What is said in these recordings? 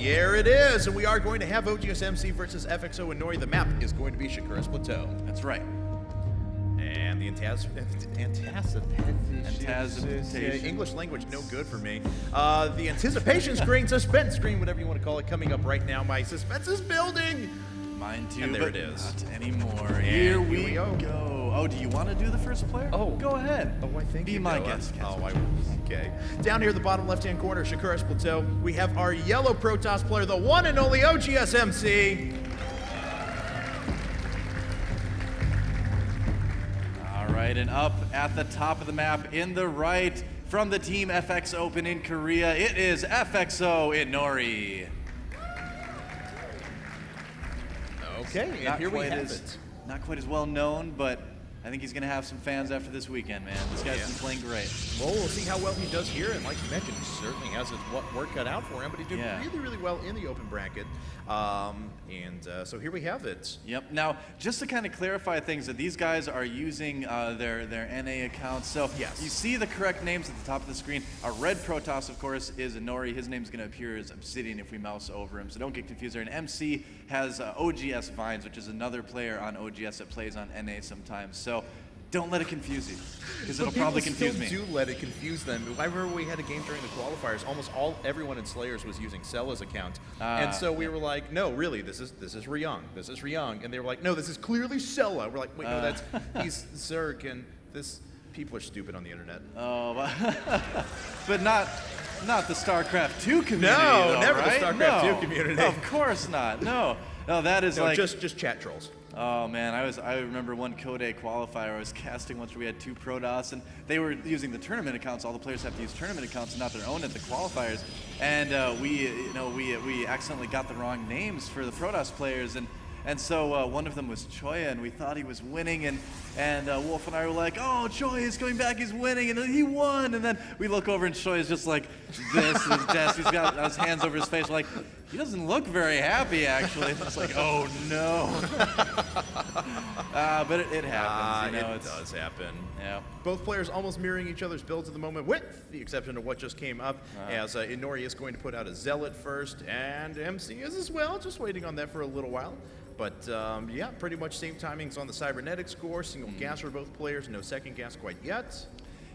here it is, and we are going to have OGSMC versus FXO Inori. The map is going to be Shakura's Plateau. That's right. And the English language, no good for me. The anticipation screen, suspense screen, whatever you want to call it, coming up right now. My suspense is building. Mine too, and there but it is. Not anymore. Here we go. Oh, do you want to do the first player? Oh, go ahead. Oh, I think Be my guest. Okay. Down here, the bottom left-hand corner, Shakura's Plateau, we have our yellow Protoss player, the one and only OGSMC. All right, and up at the top of the map, in the right, from the Team FX Open in Korea, it is FXO Inori. Okay, and here we have it. Not quite as well known, but I think he's going to have some fans after this weekend, man. This guy's been playing great. Well, we'll see how well he does here, and like you mentioned, he certainly has his work cut out for him, but he's doing really, really well in the open bracket. So here we have it. Yep. Now, just to kind of clarify things, that these guys are using their NA accounts. So you see the correct names at the top of the screen. Our red Protoss, of course, is Inori. His name's going to appear as Obsidian if we mouse over him, so don't get confused there. And MC has OGS Vines, which is another player on OGS that plays on NA sometimes. So don't let it confuse you, because it'll probably confuse me. Do let it confuse them. I remember we had a game during the qualifiers. Almost everyone in Slayers was using Cella's account, and so we were like, "No, really, this is Ryung. This is Ryung," and they were like, "No, this is clearly Cella." We're like, "Wait, no, he's Zerg," and people are stupid on the internet. Oh, but not the StarCraft 2 community. No, though, never right? the StarCraft 2 community. Of course not. No, that is like just chat trolls. Oh man, I remember one Code A qualifier I was casting once where we had 2 Protoss, and they were using the tournament accounts. All the players have to use tournament accounts and not their own at the qualifiers. And we accidentally got the wrong names for the Protoss players, and so one of them was Choya, and we thought he was winning, and Wolf and I were like, "Oh, Choya is coming back, he's winning," and then he won. And then we look over, and Choya's just like this, his desk, he's got his hands over his face. We're like, he doesn't look very happy, actually. It's like, oh no. But it happens, you know. It does happen. Yeah. Both players almost mirroring each other's builds at the moment, with the exception of what just came up, as Inori is going to put out a Zealot first, and MC is as well, just waiting on that for a little while. But yeah, pretty much same timings on the cybernetic score, single gas for both players, no second gas quite yet.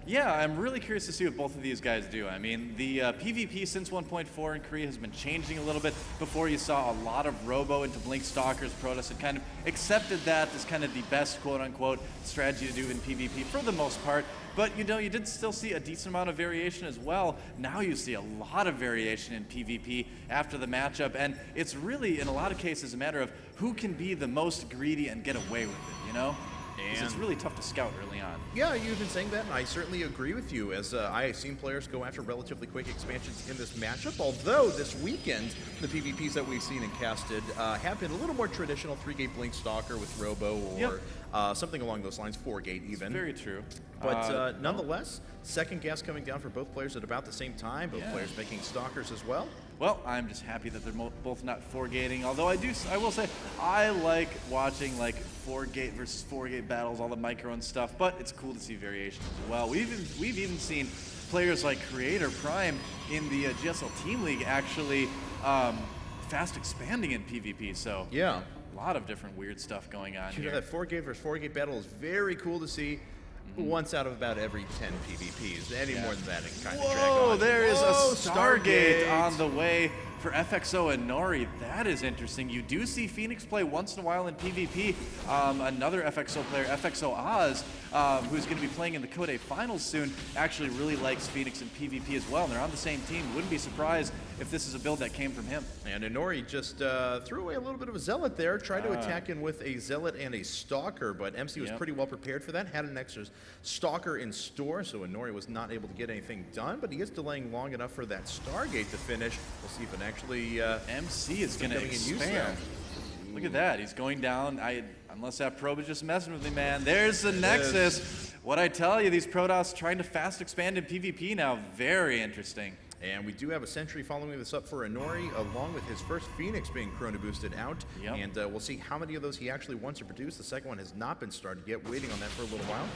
Yeah, I'm really curious to see what both of these guys do. I mean, the PvP since 1.4 in Korea has been changing a little bit. Before, you saw a lot of Robo into Blink Stalkers. Protoss had kind of accepted that as kind of the best quote-unquote strategy to do in PvP for the most part. But you did still see a decent amount of variation as well. Now you see a lot of variation in PvP after the matchup, and it's really, in a lot of cases, a matter of who can be the most greedy and get away with it, you know? Because it's really tough to scout early on. Yeah, you've been saying that, and I certainly agree with you, as I have seen players go after relatively quick expansions in this matchup, although this weekend, the PvPs that we've seen and casted have been a little more traditional, 3-gate Blink Stalker with Robo, or something along those lines, 4-gate even. It's very true. But nonetheless, second gas coming down for both players at about the same time, both players making Stalkers as well. Well, I'm just happy that they're both not 4-gating, although I will say, I like watching like 4-gate versus 4-gate battles, all the micro and stuff, but it's cool to see variation as well. We've even seen players like Creator Prime in the GSL Team League actually fast expanding in PvP, so a lot of different weird stuff going on here. That 4-gate versus 4-gate battle is very cool to see. Once out of about every 10 PvPs. Any more than that, it can kind of drag on. There is a Stargate on the way for FXO Inori. That is interesting. You do see Phoenix play once in a while in PvP. Another FXO player, FXO Oz, who's going to be playing in the Code A Finals soon, actually really likes Phoenix in PvP as well, and they're on the same team. Wouldn't be surprised if this is a build that came from him. And Inori just threw away a little bit of a Zealot there, tried to attack in with a Zealot and a Stalker, but MC was pretty well prepared for that, had an extra Stalker in store, so Inori was not able to get anything done, but he is delaying long enough for that Stargate to finish. We'll see if it actually... MC is going to expand. Look at that. He's going down. Unless that probe is just messing with me, man. There's the Nexus. What I tell you, these Protoss trying to fast expand in PvP now. Very interesting. And we do have a Sentry following this up for Inori, along with his first Phoenix being Chrono boosted out. And we'll see how many of those he actually wants to produce. The second one has not been started yet, waiting on that for a little while.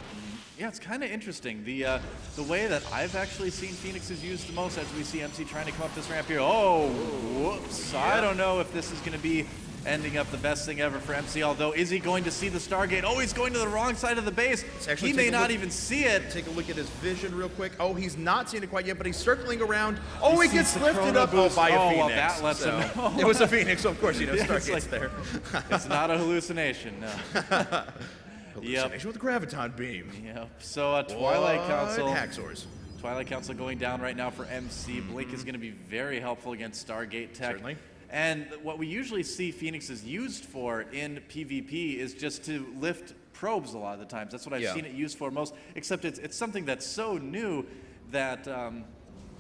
Yeah, it's kind of interesting. The way that I've actually seen Phoenixes used the most, as we see MC trying to come up this ramp here. Oh, whoops. So I don't know if this is going to be ending up the best thing ever for MC, although is he going to see the Stargate? Oh, he's going to the wrong side of the base. He may not even see it. Take a look at his vision real quick. Oh, he's not seeing it quite yet, but he's circling around. Oh, he gets lifted up by a Phoenix. Well, that lets him know. It was a Phoenix, so of course you know Stargate's there. It's not a hallucination, no. Hallucination with a graviton beam. Yep. So Twilight Council. Haxors. Twilight Council going down right now for MC. Blink is going to be very helpful against Stargate Tech. Certainly. And what we usually see Phoenix is used for in PvP is just to lift probes a lot of the times. That's what I've seen it used for most, except it's something that's so new that,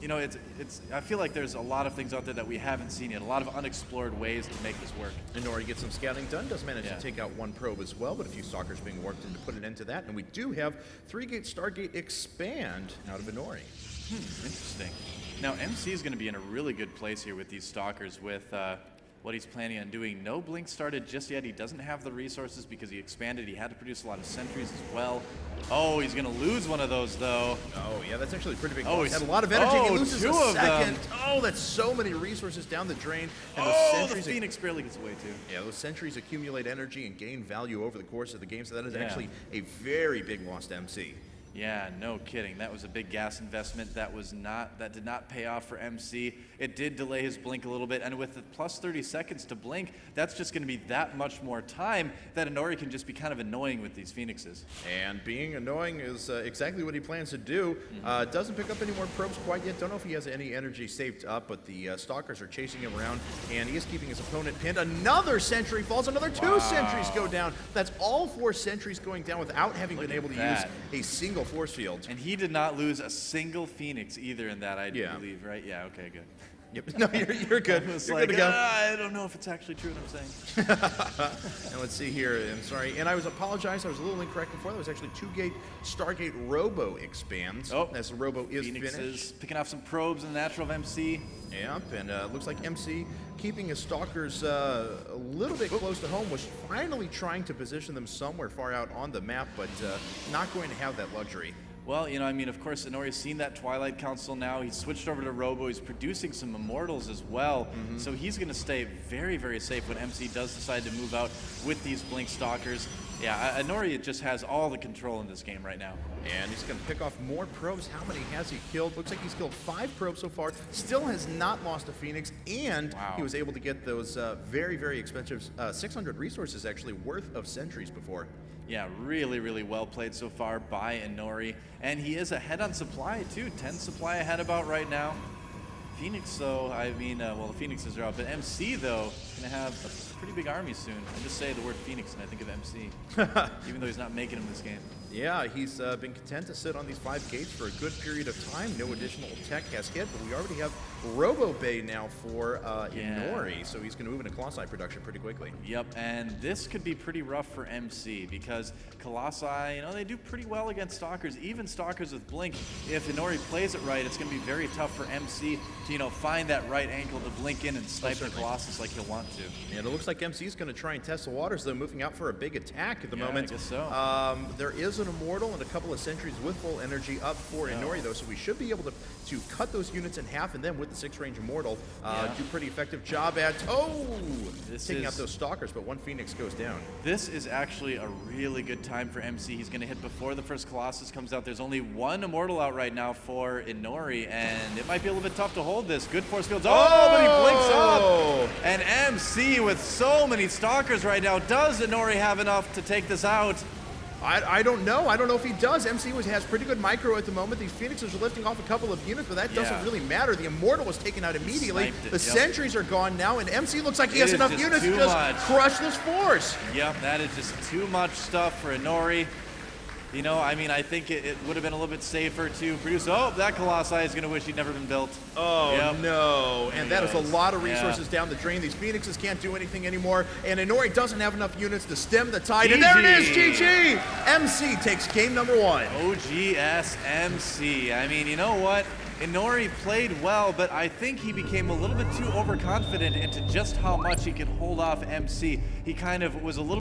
you know, I feel like there's a lot of things out there that we haven't seen yet, a lot of unexplored ways to make this work. Inori gets some scouting done, does manage to take out one probe as well, but a few stalkers being worked in to put an end to that. And we do have 3-gate Stargate expand out of Inori. Interesting. Now, MC is going to be in a really good place here with these stalkers with what he's planning on doing. No Blink started just yet. He doesn't have the resources because he expanded. He had to produce a lot of sentries as well. Oh, he's going to lose one of those, though. Oh, yeah, that's actually a pretty big loss. He had a lot of energy. He loses two a of second. them. Oh, that's so many resources down the drain. And the Phoenix barely gets away, too. Yeah, those sentries accumulate energy and gain value over the course of the game, so that is actually a very big loss to MC. Yeah, no kidding. That was a big gas investment. That did not pay off for MC. It did delay his blink a little bit, and with the plus 30 seconds to blink, that's just going to be that much more time that Inori can just be kind of annoying with these Phoenixes. And being annoying is exactly what he plans to do. Doesn't pick up any more probes quite yet. Don't know if he has any energy saved up, but the stalkers are chasing him around, and he is keeping his opponent pinned. Another sentry falls. Another 2 sentries go down. That's all 4 sentries going down without having been able to use a single force field. And he did not lose a single Phoenix either in that, I believe, right? Yeah, okay, good. Yep. No, you're good. You're good to go. I don't know if it's actually true what I'm saying. And let's see here. I'm sorry. And I apologize. I was a little incorrect before. That was actually 2-gate Stargate Robo expands. Oh, as the Robo is Phoenix finished. Is picking off some probes in the natural of MC. Yep. And looks like MC keeping his stalkers a little bit close to home, was finally trying to position them somewhere far out on the map, but not going to have that luxury. Well, you know, I mean, of course, Inori's seen that Twilight Council now. He's switched over to Robo. He's producing some Immortals as well. So he's going to stay very, very safe when MC does decide to move out with these Blink Stalkers. Yeah, Inori just has all the control in this game right now. And he's going to pick off more probes. How many has he killed? Looks like he's killed 5 probes so far. Still has not lost a Phoenix, and he was able to get those very, very expensive 600 resources actually worth of sentries before. Yeah, really, really well played so far by Inori. And he is ahead on supply, too. 10 supply ahead about right now. Phoenix, though, I mean, well, the Phoenixes are out. But MC, though, is going to have a pretty big army soon. I just say the word Phoenix and I think of MC, even though he's not making him this game. Yeah, he's been content to sit on these 5 gates for a good period of time. No additional tech has hit, but we already have Robo Bay now for Inori, so he's going to move into Colossi production pretty quickly. Yep, and this could be pretty rough for MC because Colossi, you know, they do pretty well against Stalkers, even Stalkers with Blink. If Inori plays it right, it's going to be very tough for MC to, you know, find that right angle to blink in and snipe the Colossus like he'll want to. And it looks like MC is going to try and test the waters, though, moving out for a big attack at the moment. I guess so. There is an Immortal and a couple of sentries with full energy up for Inori, though, so we should be able to cut those units in half, and then with the 6-range Immortal, do pretty effective job at, taking out those Stalkers, but 1 Phoenix goes down. This is actually a really good time for MC. He's going to hit before the first Colossus comes out. There's only 1 Immortal out right now for Inori, and it might be a little bit tough to hold this. Good force fields. Oh, but he blinks up! And MC with so many Stalkers right now. Does Inori have enough to take this out? I don't know. I don't know if he does. MC has pretty good micro at the moment. These Phoenixes are lifting off a couple of units, but that doesn't really matter. The Immortal was taken out immediately. The sentries are gone now, and MC looks like he has enough units to just crush this force. Yep, that is just too much stuff for Inori. You know, I mean, I think it would have been a little bit safer to produce. Oh, that Colossi is going to wish he'd never been built. Oh, no. And that is a lot of resources down the drain. These Phoenixes can't do anything anymore. And Inori doesn't have enough units to stem the tide. And there it is, GG! MC takes game number 1. OGS MC. I mean, you know what? Inori played well, but I think he became a little bit too overconfident into just how much he could hold off MC. He kind of was a little